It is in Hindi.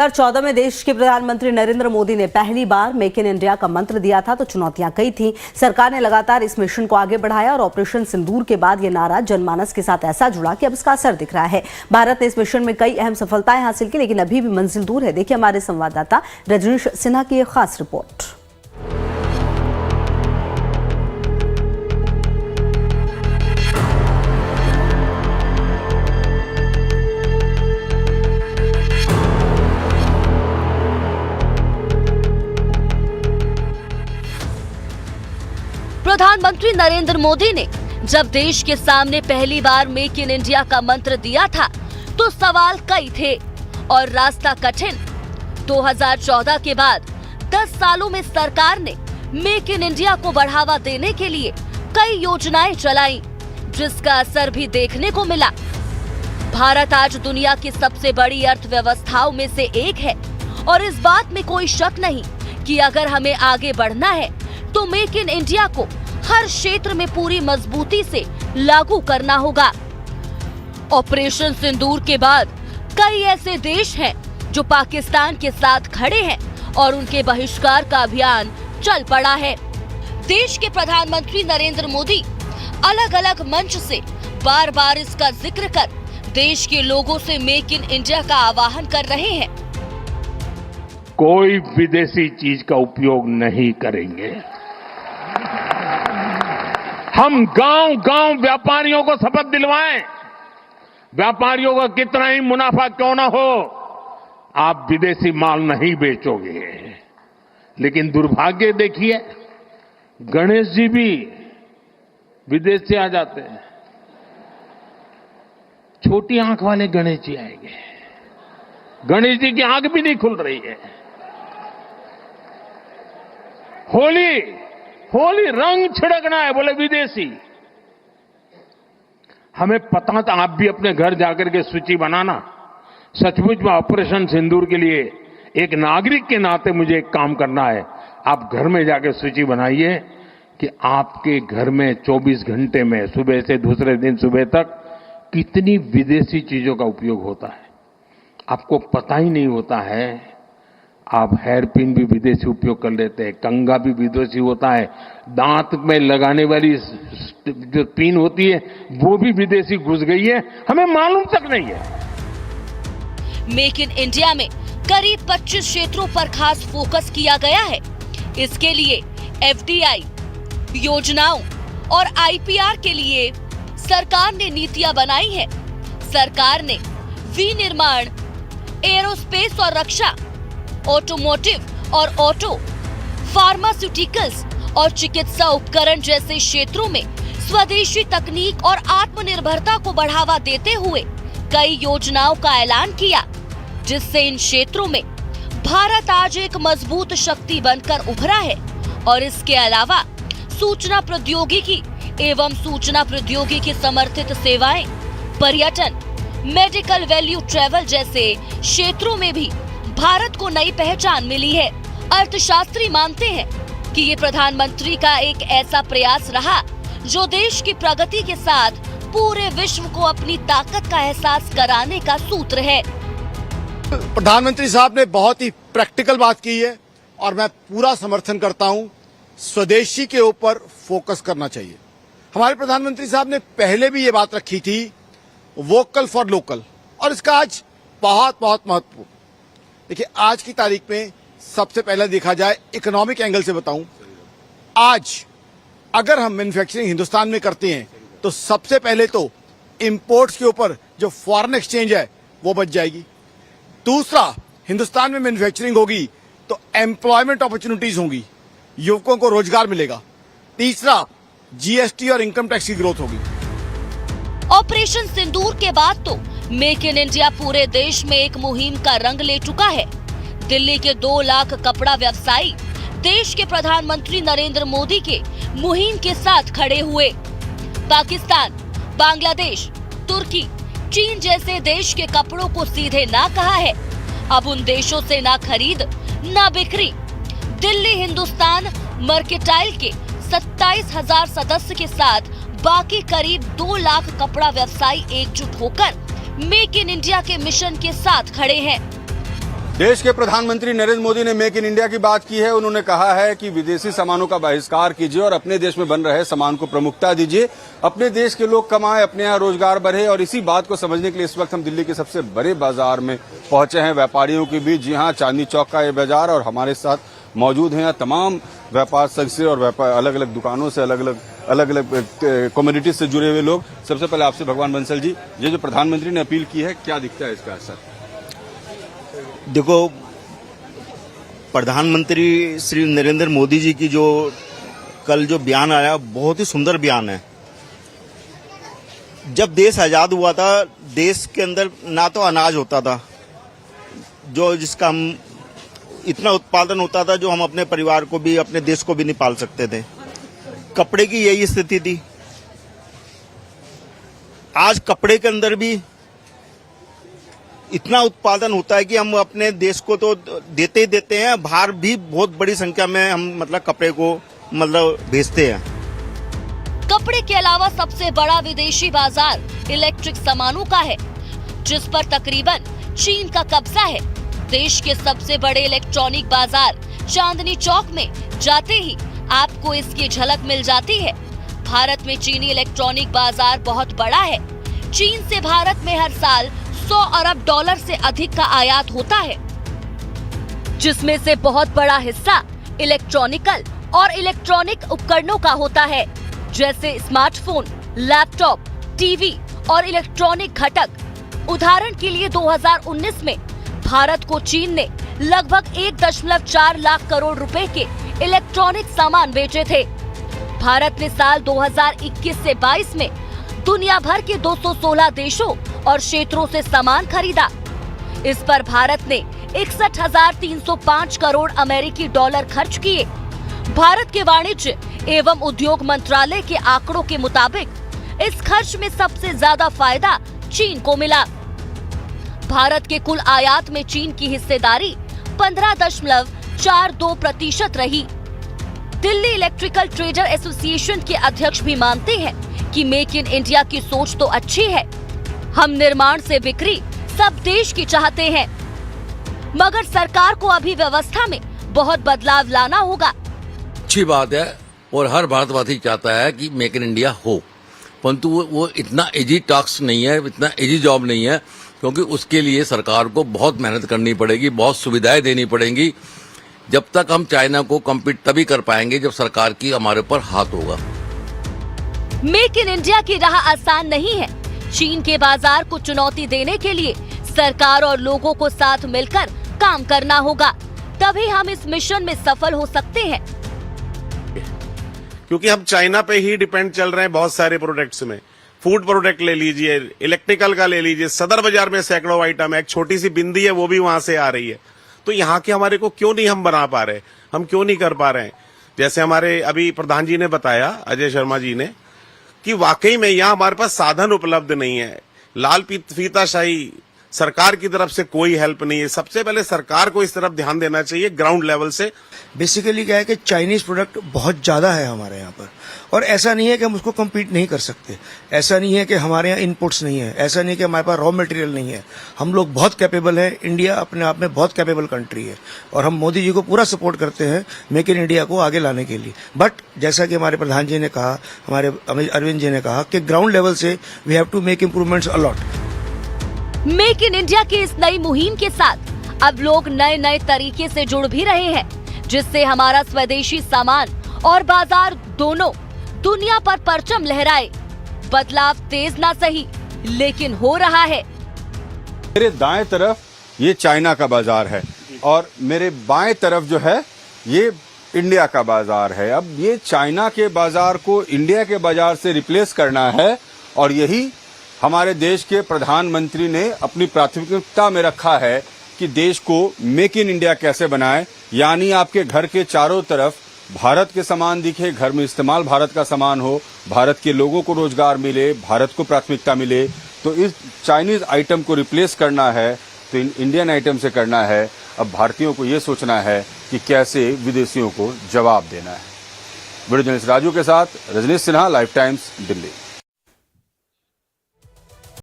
2014 में देश के प्रधानमंत्री नरेंद्र मोदी ने पहली बार मेक इन इंडिया का मंत्र दिया था तो चुनौतियां कई थीं। सरकार ने लगातार इस मिशन को आगे बढ़ाया और ऑपरेशन सिंदूर के बाद ये नारा जनमानस के साथ ऐसा जुड़ा कि अब इसका असर दिख रहा है। भारत ने इस मिशन में कई अहम सफलताएं हासिल की, लेकिन अभी भी मंजिल दूर है। देखिए हमारे संवाददाता रजनीश सिन्हा की एक खास रिपोर्ट। प्रधानमंत्री नरेंद्र मोदी ने जब देश के सामने पहली बार मेक इन इंडिया का मंत्र दिया था तो सवाल कई थे और रास्ता कठिन। 2014 के बाद 10 सालों में सरकार ने मेक इन इंडिया को बढ़ावा देने के लिए कई योजनाएं चलाई, जिसका असर भी देखने को मिला। भारत आज दुनिया की सबसे बड़ी अर्थव्यवस्थाओं में से एक है और इस बात में कोई शक नहीं कि अगर हमें आगे बढ़ना है तो मेक इन इंडिया को हर क्षेत्र में पूरी मजबूती से लागू करना होगा। ऑपरेशन सिंदूर के बाद कई ऐसे देश हैं जो पाकिस्तान के साथ खड़े हैं और उनके बहिष्कार का अभियान चल पड़ा है। देश के प्रधानमंत्री नरेंद्र मोदी अलग अलग मंच से बार बार इसका जिक्र कर देश के लोगों से मेक इन इंडिया का आह्वान कर रहे हैं। कोई विदेशी चीज का उपयोग नहीं करेंगे। हम गांव-गांव व्यापारियों को शपथ दिलवाएं। व्यापारियों का कितना ही मुनाफा क्यों ना हो, आप विदेशी माल नहीं बेचोगे। लेकिन दुर्भाग्य देखिए, गणेश जी भी विदेश से आ जाते हैं। छोटी आंख वाले गणेश जी आएंगे। गणेश जी की आंख भी नहीं खुल रही है। होली रंग छिड़कना है, बोले विदेशी। हमें पता था, आप भी अपने घर जाकर के सूची बनाना। सचमुच में ऑपरेशन सिंदूर के लिए एक नागरिक के नाते मुझे एक काम करना है। आप घर में जाकर सूची बनाइए कि आपके घर में 24 घंटे में सुबह से दूसरे दिन सुबह तक कितनी विदेशी चीजों का उपयोग होता है। आपको पता ही नहीं होता है। आप हेयर पिन भी विदेशी उपयोग कर लेते हैं, कंघा भी विदेशी होता है, दांत में लगाने वाली जो पिन होती है वो भी विदेशी घुस गई है, हमें मालूम तक नहीं है। मेक इन इंडिया में करीब 25 क्षेत्रों पर खास फोकस किया गया है। इसके लिए एफडीआई योजनाओं और आईपीआर के लिए सरकार ने नीतियां बनाई है। सरकार ने विनिर्माण, एरोस्पेस और रक्षा, ऑटोमोटिव और ऑटो, फार्मास्यूटिकल्स और चिकित्सा उपकरण जैसे क्षेत्रों में स्वदेशी तकनीक और आत्मनिर्भरता को बढ़ावा देते हुए कई योजनाओं का ऐलान किया, जिससे इन क्षेत्रों में भारत आज एक मजबूत शक्ति बनकर उभरा है। और इसके अलावा सूचना प्रौद्योगिकी एवं सूचना प्रौद्योगिकी समर्थित सेवाएं, पर्यटन, मेडिकल वैल्यू ट्रैवल जैसे क्षेत्रों में भी भारत को नई पहचान मिली है। अर्थशास्त्री मानते हैं कि ये प्रधानमंत्री का एक ऐसा प्रयास रहा जो देश की प्रगति के साथ पूरे विश्व को अपनी ताकत का एहसास कराने का सूत्र है। प्रधानमंत्री साहब ने बहुत ही प्रैक्टिकल बात की है और मैं पूरा समर्थन करता हूं। स्वदेशी के ऊपर फोकस करना चाहिए। हमारे प्रधानमंत्री साहब ने पहले भी ये बात रखी थी, वोकल फॉर लोकल, और इसका आज बहुत बहुत महत्व। देखिए, आज की तारीख में सबसे पहले देखा जाए इकोनॉमिक एंगल से बताऊं, आज अगर हम मैन्युफैक्चरिंग हिंदुस्तान में करते हैं तो सबसे पहले तो इंपोर्ट्स के ऊपर जो फॉरेन एक्सचेंज है वो बच जाएगी। दूसरा, हिंदुस्तान में मैन्युफैक्चरिंग होगी तो एम्प्लॉयमेंट अपॉर्चुनिटीज होंगी, युवकों को रोजगार मिलेगा। तीसरा, जीएसटी और इनकम टैक्स की ग्रोथ होगी। ऑपरेशन सिंदूर के बाद तो मेक इन इंडिया पूरे देश में एक मुहिम का रंग ले चुका है। दिल्ली के 2 लाख कपड़ा व्यवसायी देश के प्रधानमंत्री नरेंद्र मोदी के मुहिम के साथ खड़े हुए। पाकिस्तान, बांग्लादेश, तुर्की, चीन जैसे देश के कपड़ों को सीधे ना कहा है। अब उन देशों से ना खरीद ना बिक्री। दिल्ली हिंदुस्तान मर्केंटाइल के 27,000 सदस्य के साथ बाकी करीब 2 लाख कपड़ा व्यवसायी एकजुट होकर मेक इन इंडिया के मिशन के साथ खड़े हैं। देश के प्रधानमंत्री नरेंद्र मोदी ने मेक इन इंडिया की बात की है। उन्होंने कहा है कि विदेशी सामानों का बहिष्कार कीजिए और अपने देश में बन रहे सामान को प्रमुखता दीजिए। अपने देश के लोग कमाएं, अपने यहाँ रोजगार बढ़े। और इसी बात को समझने के लिए इस वक्त हम दिल्ली के सबसे बड़े बाजार में पहुंचे हैं, व्यापारियों के बीच। जी हाँ, चांदनी चौक का ये बाजार, और हमारे साथ मौजूद हैं तमाम व्यापार संघ से और अलग अलग दुकानों से, अलग अलग कम्युनिटी से जुड़े हुए लोग। सबसे पहले आपसे भगवान बंसल जी, ये जो प्रधानमंत्री ने अपील की है, क्या दिखता है इसका असर? देखो, प्रधानमंत्री श्री नरेंद्र मोदी जी की जो कल जो बयान आया, बहुत ही सुंदर बयान है। जब देश आजाद हुआ था, देश के अंदर ना तो अनाज होता था, जो जिसका हम इतना उत्पादन होता था जो हम अपने परिवार को भी, अपने देश को भी नहीं पाल सकते थे। कपड़े की यही स्थिति थी। आज कपड़े के अंदर भी इतना उत्पादन होता है कि हम अपने देश को तो देते ही देते हैं, बाहर भी बहुत बड़ी संख्या में हम कपड़े को भेजते हैं। कपड़े के अलावा सबसे बड़ा विदेशी बाजार इलेक्ट्रिक सामानों का है, जिस पर तकरीबन चीन का कब्जा है। देश के सबसे बड़े इलेक्ट्रॉनिक बाजार चांदनी चौक में जाते ही आपको इसकी झलक मिल जाती है। भारत में चीनी इलेक्ट्रॉनिक बाजार बहुत बड़ा है। चीन से भारत में हर साल 100 अरब डॉलर से अधिक का आयात होता है, जिसमें से बहुत बड़ा हिस्सा इलेक्ट्रॉनिकल और इलेक्ट्रॉनिक उपकरणों का होता है, जैसे स्मार्टफोन, लैपटॉप, टीवी और इलेक्ट्रॉनिक घटक। उदाहरण के लिए 2019 में भारत को चीन ने लगभग 1.4 लाख करोड़ रुपए के इलेक्ट्रॉनिक सामान बेचे थे। भारत ने साल 2021 से 22 में दुनिया भर के 216 देशों और क्षेत्रों से सामान खरीदा। इस पर भारत ने 61,305 करोड़ अमेरिकी डॉलर खर्च किए। भारत के वाणिज्य एवं उद्योग मंत्रालय के आंकड़ों के मुताबिक इस खर्च में सबसे ज्यादा फायदा चीन को मिला। भारत के कुल आयात में चीन की हिस्सेदारी 15.42% रही। दिल्ली इलेक्ट्रिकल ट्रेडर एसोसिएशन के अध्यक्ष भी मानते हैं कि मेक इन इंडिया की सोच तो अच्छी है, हम निर्माण से बिक्री सब देश की चाहते हैं, मगर सरकार को अभी व्यवस्था में बहुत बदलाव लाना होगा। अच्छी बात है और हर भारतवासी चाहता है कि मेक इन इंडिया हो, परंतु वो इतना इजी टास्क नहीं है, इतना इजी जॉब नहीं है, क्योंकि उसके लिए सरकार को बहुत मेहनत करनी पड़ेगी, बहुत सुविधाएं देनी पड़ेंगी। जब तक हम चाइना को कम्पीट तभी कर पाएंगे जब सरकार की हमारे ऊपर हाथ होगा। मेक इन इंडिया की राह आसान नहीं है। चीन के बाजार को चुनौती देने के लिए सरकार और लोगों को साथ मिलकर काम करना होगा, तभी हम इस मिशन में सफल हो सकते हैं। क्योंकि हम चाइना पे ही डिपेंड चल रहे हैं बहुत सारे प्रोडक्ट्स में। फूड प्रोडक्ट ले लीजिए, इलेक्ट्रिकल का ले लीजिए, सदर बाजार में सैकड़ों आइटम है, एक छोटी सी बिंदी है वो भी वहां से आ रही है। तो यहाँ के हमारे को क्यों नहीं हम बना पा रहे, हम क्यों नहीं कर पा रहे हैं? जैसे हमारे अभी प्रधान जी ने बताया, अजय शर्मा जी ने, कि वाकई में यहाँ हमारे पास साधन उपलब्ध नहीं है। लाल फीताशाही सरकार की तरफ से कोई हेल्प नहीं है। सबसे पहले सरकार को इस तरफ ध्यान देना चाहिए ग्राउंड लेवल से। बेसिकली क्या है कि चाइनीज प्रोडक्ट बहुत ज्यादा है हमारे यहाँ पर, और ऐसा नहीं है कि हम उसको कम्पीट नहीं कर सकते, ऐसा नहीं है कि हमारे यहाँ इनपुट्स नहीं है, ऐसा नहीं है कि हमारे पास रॉ मटेरियल नहीं है। हम लोग बहुत कैपेबल है, इंडिया अपने आप में बहुत कैपेबल कंट्री है, और हम मोदी जी को पूरा सपोर्ट करते हैं मेक इन इंडिया को आगे लाने के लिए। बट जैसा कि हमारे प्रधान जी ने कहा, हमारे अरविंद जी ने कहा कि ग्राउंड लेवल से we have to make improvements a lot. Make in India की इस नई मुहिम के साथ अब लोग नए नए तरीके से जुड़ भी रहे हैं, जिससे हमारा स्वदेशी सामान और बाजार दोनों दुनिया पर परचम लहराए। बदलाव तेज ना सही, लेकिन हो रहा है। मेरे दाएं तरफ ये चाइना का बाजार है और मेरे बाएं तरफ जो है ये इंडिया का बाजार है। अब ये चाइना के बाजार को इंडिया के बाजार से रिप्लेस करना है, और यही हमारे देश के प्रधानमंत्री ने अपनी प्राथमिकता में रखा है कि देश को मेक इन इंडिया कैसे बनाए, यानी आपके घर के चारों तरफ भारत के सामान दिखे, घर में इस्तेमाल भारत का सामान हो, भारत के लोगों को रोजगार मिले, भारत को प्राथमिकता मिले। तो इस चाइनीज आइटम को रिप्लेस करना है तो इंडियन आइटम से करना है। अब भारतीयों को ये सोचना है कि कैसे विदेशियों को जवाब देना है। वीडियो जर्नलिस्ट राजू के साथ रजनीश सिन्हा, लाइफ टाइम्स, दिल्ली।